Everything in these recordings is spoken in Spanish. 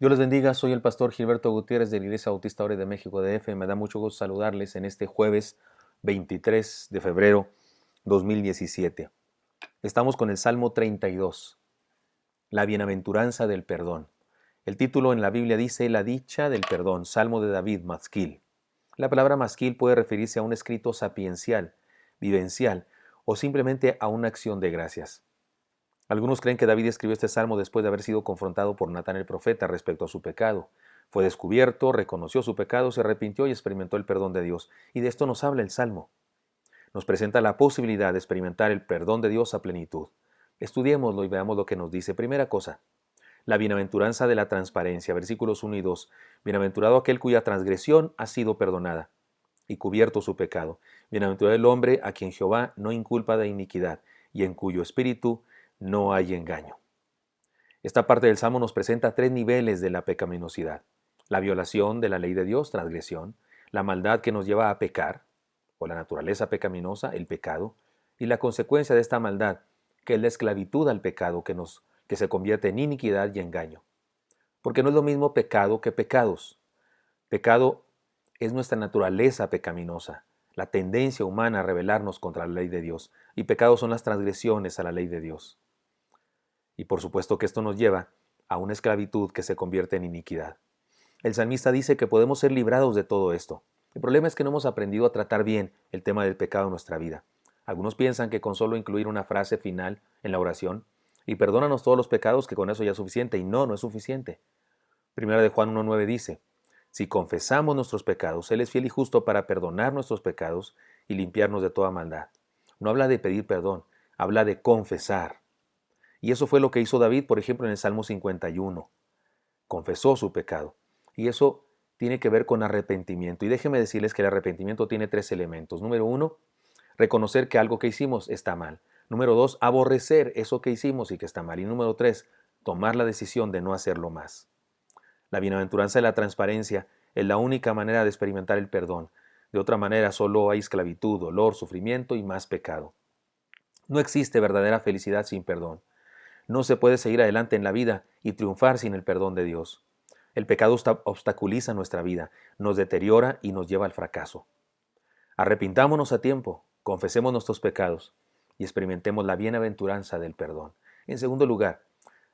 Dios les bendiga, soy el pastor Gilberto Gutiérrez de la Iglesia Bautista Ore de México DF. Me da mucho gusto saludarles en este jueves 23 de febrero 2017. Estamos con el Salmo 32, la bienaventuranza del perdón. El título en la Biblia dice La dicha del perdón, Salmo de David, Masquil. La palabra masquil puede referirse a un escrito sapiencial, vivencial o simplemente a una acción de gracias. Algunos creen que David escribió este salmo después de haber sido confrontado por Natán el profeta respecto a su pecado. Fue descubierto, reconoció su pecado, se arrepintió y experimentó el perdón de Dios. Y de esto nos habla el salmo. Nos presenta la posibilidad de experimentar el perdón de Dios a plenitud. Estudiémoslo y veamos lo que nos dice. Primera cosa, la bienaventuranza de la transparencia, versículos 1 y 2. Bienaventurado aquel cuya transgresión ha sido perdonada y cubierto su pecado. Bienaventurado el hombre a quien Jehová no inculpa de iniquidad y en cuyo espíritu no hay engaño. Esta parte del Salmo nos presenta tres niveles de la pecaminosidad: la violación de la ley de Dios, transgresión; la maldad que nos lleva a pecar, o la naturaleza pecaminosa, el pecado; y la consecuencia de esta maldad, que es la esclavitud al pecado que se convierte en iniquidad y engaño. Porque no es lo mismo pecado que pecados. Pecado es nuestra naturaleza pecaminosa, la tendencia humana a rebelarnos contra la ley de Dios, y pecados son las transgresiones a la ley de Dios. Y por supuesto que esto nos lleva a una esclavitud que se convierte en iniquidad. El salmista dice que podemos ser librados de todo esto. El problema es que no hemos aprendido a tratar bien el tema del pecado en nuestra vida. Algunos piensan que con solo incluir una frase final en la oración, y perdónanos todos los pecados, que con eso ya es suficiente, y no es suficiente. Primera de Juan 1.9 dice, si confesamos nuestros pecados, Él es fiel y justo para perdonar nuestros pecados y limpiarnos de toda maldad. No habla de pedir perdón, habla de confesar. Y eso fue lo que hizo David, por ejemplo, en el Salmo 51. Confesó su pecado. Y eso tiene que ver con arrepentimiento. Y déjenme decirles que el arrepentimiento tiene tres elementos. Número uno, reconocer que algo que hicimos está mal. Número dos, aborrecer eso que hicimos y que está mal. Y número tres, tomar la decisión de no hacerlo más. La bienaventuranza de la transparencia es la única manera de experimentar el perdón. De otra manera solo hay esclavitud, dolor, sufrimiento y más pecado. No existe verdadera felicidad sin perdón. No se puede seguir adelante en la vida y triunfar sin el perdón de Dios. El pecado obstaculiza nuestra vida, nos deteriora y nos lleva al fracaso. Arrepintámonos a tiempo, confesemos nuestros pecados y experimentemos la bienaventuranza del perdón. En segundo lugar,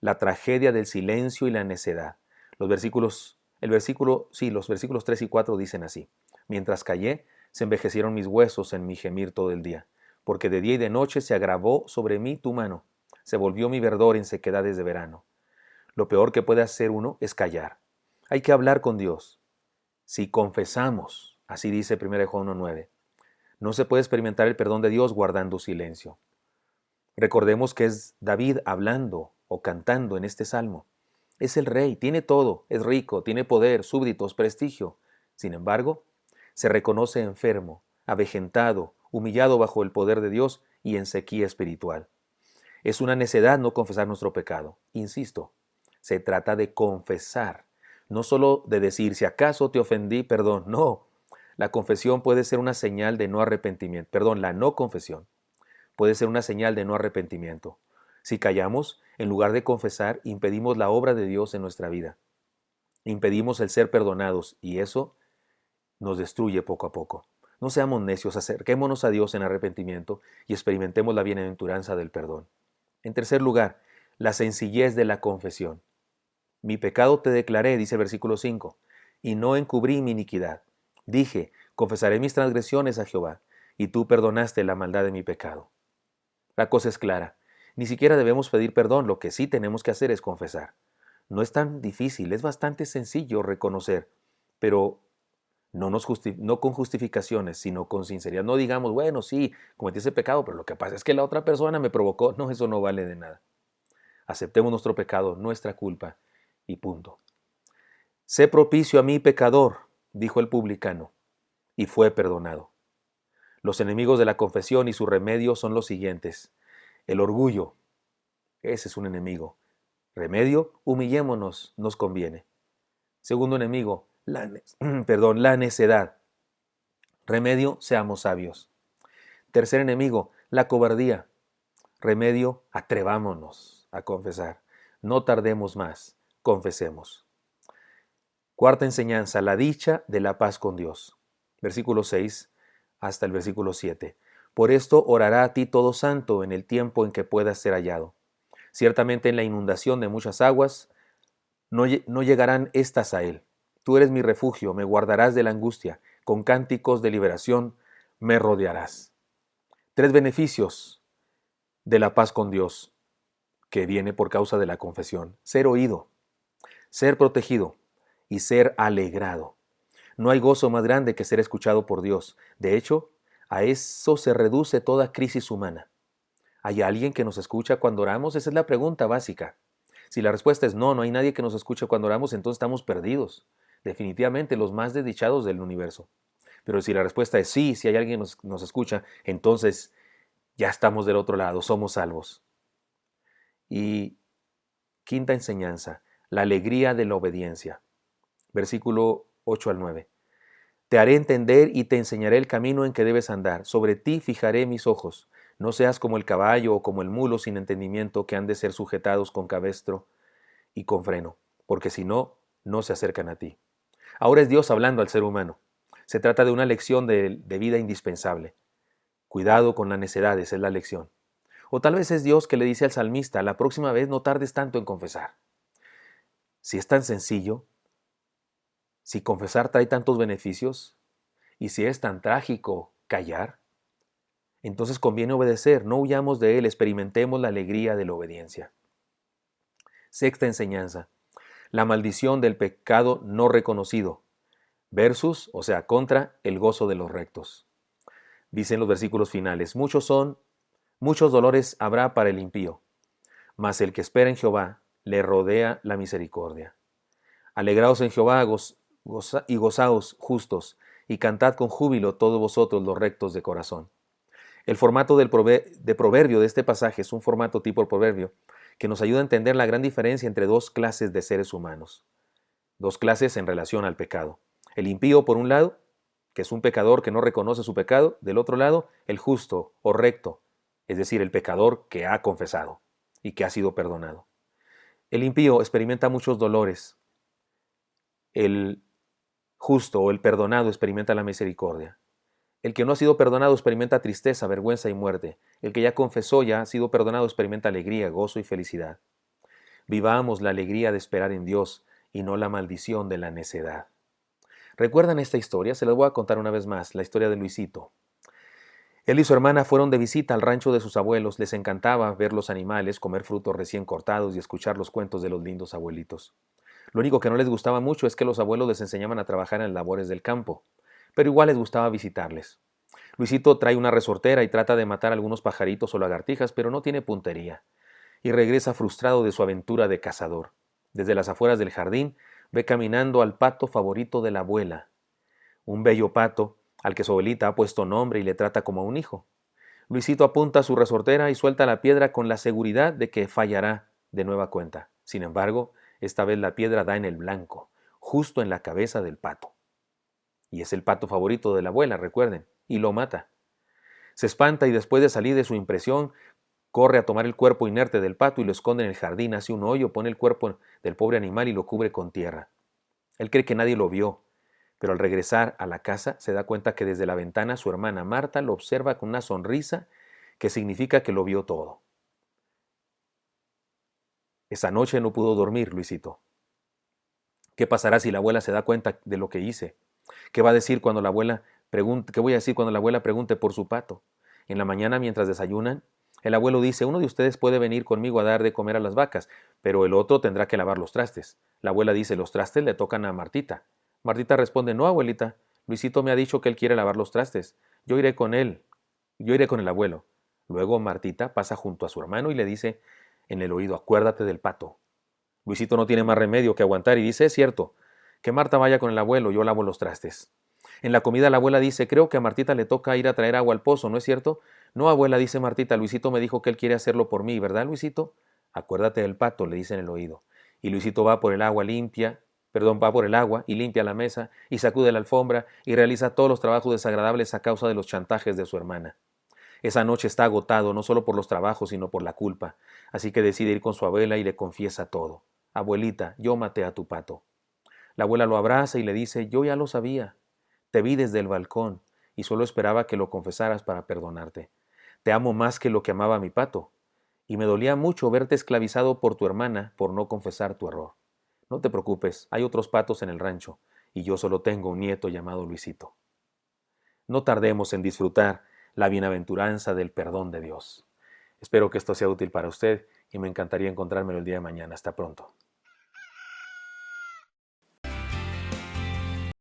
la tragedia del silencio y la necedad. Los versículos 3 y 4 dicen así: Mientras callé, se envejecieron mis huesos en mi gemir todo el día, porque de día y de noche se agravó sobre mí tu mano. Se volvió mi verdor en sequedades de verano. Lo peor que puede hacer uno es callar. Hay que hablar con Dios. Si confesamos, así dice 1 Juan 1.9, no se puede experimentar el perdón de Dios guardando silencio. Recordemos que es David hablando o cantando en este salmo. Es el rey, tiene todo, es rico, tiene poder, súbditos, prestigio. Sin embargo, se reconoce enfermo, avejentado, humillado bajo el poder de Dios y en sequía espiritual. Es una necedad no confesar nuestro pecado. Insisto, se trata de confesar, no solo de decir, si acaso te ofendí, perdón. No, la confesión puede ser una señal de no arrepentimiento. Perdón, la no confesión puede ser una señal de no arrepentimiento. Si callamos, en lugar de confesar, impedimos la obra de Dios en nuestra vida. Impedimos el ser perdonados y eso nos destruye poco a poco. No seamos necios, acerquémonos a Dios en arrepentimiento y experimentemos la bienaventuranza del perdón. En tercer lugar, la sencillez de la confesión. Mi pecado te declaré, dice el versículo 5, y no encubrí mi iniquidad. Dije, confesaré mis transgresiones a Jehová, y tú perdonaste la maldad de mi pecado. La cosa es clara. Ni siquiera debemos pedir perdón, lo que sí tenemos que hacer es confesar. No es tan difícil, es bastante sencillo reconocer, pero no con justificaciones, sino con sinceridad. No digamos, bueno, sí, cometí ese pecado, pero lo que pasa es que la otra persona me provocó. No, eso no vale de nada. Aceptemos nuestro pecado, nuestra culpa, y punto. Sé propicio a mí, pecador, dijo el publicano, y fue perdonado. Los enemigos de la confesión y su remedio son los siguientes. El orgullo, ese es un enemigo. Remedio, humillémonos, nos conviene. Segundo enemigo, la necedad. Remedio, seamos sabios. Tercer enemigo, la cobardía. Remedio, atrevámonos a confesar. No tardemos más, confesemos. Cuarta enseñanza, la dicha de la paz con Dios. Versículo 6 hasta el versículo 7. Por esto orará a ti todo santo en el tiempo en que puedas ser hallado. Ciertamente en la inundación de muchas aguas no llegarán estas a él. Tú eres mi refugio, me guardarás de la angustia, con cánticos de liberación me rodearás. Tres beneficios de la paz con Dios que viene por causa de la confesión: ser oído, ser protegido y ser alegrado. No hay gozo más grande que ser escuchado por Dios. De hecho, a eso se reduce toda crisis humana. ¿Hay alguien que nos escucha cuando oramos? Esa es la pregunta básica. Si la respuesta es no, no hay nadie que nos escuche cuando oramos, entonces estamos perdidos. Definitivamente los más desdichados del universo. Pero si la respuesta es sí, si hay alguien que nos escucha, entonces ya estamos del otro lado, somos salvos. Y quinta enseñanza, la alegría de la obediencia. Versículo 8 al 9. Te haré entender y te enseñaré el camino en que debes andar. Sobre ti fijaré mis ojos. No seas como el caballo o como el mulo sin entendimiento que han de ser sujetados con cabestro y con freno, porque si no, no se acercan a ti. Ahora es Dios hablando al ser humano. Se trata de una lección de vida indispensable. Cuidado con las necedades, es la lección. O tal vez es Dios que le dice al salmista: la próxima vez no tardes tanto en confesar. Si es tan sencillo, si confesar trae tantos beneficios, y si es tan trágico callar, entonces conviene obedecer, no huyamos de él, experimentemos la alegría de la obediencia. Sexta enseñanza, la maldición del pecado no reconocido, versus, o sea, contra el gozo de los rectos. Dicen los versículos finales: muchos dolores habrá para el impío, mas el que espera en Jehová le rodea la misericordia. Alegraos en Jehová y gozaos justos, y cantad con júbilo todos vosotros los rectos de corazón. El formato de proverbio de este pasaje es un formato tipo proverbio que nos ayuda a entender la gran diferencia entre dos clases de seres humanos. Dos clases en relación al pecado. El impío, por un lado, que es un pecador que no reconoce su pecado; del otro lado, el justo o recto, es decir, el pecador que ha confesado y que ha sido perdonado. El impío experimenta muchos dolores. El justo o el perdonado experimenta la misericordia. El que no ha sido perdonado experimenta tristeza, vergüenza y muerte. El que ya confesó, ya ha sido perdonado, experimenta alegría, gozo y felicidad. Vivamos la alegría de esperar en Dios y no la maldición de la necedad. ¿Recuerdan esta historia? Se las voy a contar una vez más, la historia de Luisito. Él y su hermana fueron de visita al rancho de sus abuelos. Les encantaba ver los animales, comer frutos recién cortados y escuchar los cuentos de los lindos abuelitos. Lo único que no les gustaba mucho es que los abuelos les enseñaban a trabajar en las labores del campo, pero igual les gustaba visitarles. Luisito trae una resortera y trata de matar algunos pajaritos o lagartijas, pero no tiene puntería, y regresa frustrado de su aventura de cazador. Desde las afueras del jardín ve caminando al pato favorito de la abuela, un bello pato al que su abuelita ha puesto nombre y le trata como a un hijo. Luisito apunta su resortera y suelta la piedra con la seguridad de que fallará de nueva cuenta. Sin embargo, esta vez la piedra da en el blanco, justo en la cabeza del pato. Y es el pato favorito de la abuela, recuerden, y lo mata. Se espanta y después de salir de su impresión, corre a tomar el cuerpo inerte del pato y lo esconde en el jardín, hace un hoyo, pone el cuerpo del pobre animal y lo cubre con tierra. Él cree que nadie lo vio, pero al regresar a la casa se da cuenta que desde la ventana su hermana Marta lo observa con una sonrisa que significa que lo vio todo. Esa noche no pudo dormir Luisito. ¿Qué pasará si la abuela se da cuenta de lo que hice? ¿Qué va a decir cuando la abuela pregunte, qué voy a decir cuando la abuela pregunte por su pato? En la mañana, mientras desayunan, el abuelo dice: uno de ustedes puede venir conmigo a dar de comer a las vacas, pero el otro tendrá que lavar los trastes. La abuela dice: los trastes le tocan a Martita. Martita responde: no, abuelita, Luisito me ha dicho que él quiere lavar los trastes. Yo iré con él. Yo iré con el abuelo. Luego Martita pasa junto a su hermano y le dice en el oído: acuérdate del pato. Luisito no tiene más remedio que aguantar y dice: es cierto, que Marta vaya con el abuelo, yo lavo los trastes. En la comida la abuela dice: creo que a Martita le toca ir a traer agua al pozo, ¿no es cierto? No, abuela, dice Martita, Luisito me dijo que él quiere hacerlo por mí, ¿verdad, Luisito? Acuérdate del pato, le dice en el oído. Y Luisito va por el agua y limpia la mesa y sacude la alfombra y realiza todos los trabajos desagradables a causa de los chantajes de su hermana. Esa noche está agotado no solo por los trabajos, sino por la culpa, así que decide ir con su abuela y le confiesa todo. Abuelita, yo maté a tu pato. La abuela lo abraza y le dice, yo ya lo sabía, te vi desde el balcón y solo esperaba que lo confesaras para perdonarte. Te amo más que lo que amaba a mi pato, y me dolía mucho verte esclavizado por tu hermana por no confesar tu error. No te preocupes, hay otros patos en el rancho, y yo solo tengo un nieto llamado Luisito. No tardemos en disfrutar la bienaventuranza del perdón de Dios. Espero que esto sea útil para usted y me encantaría encontrármelo el día de mañana. Hasta pronto.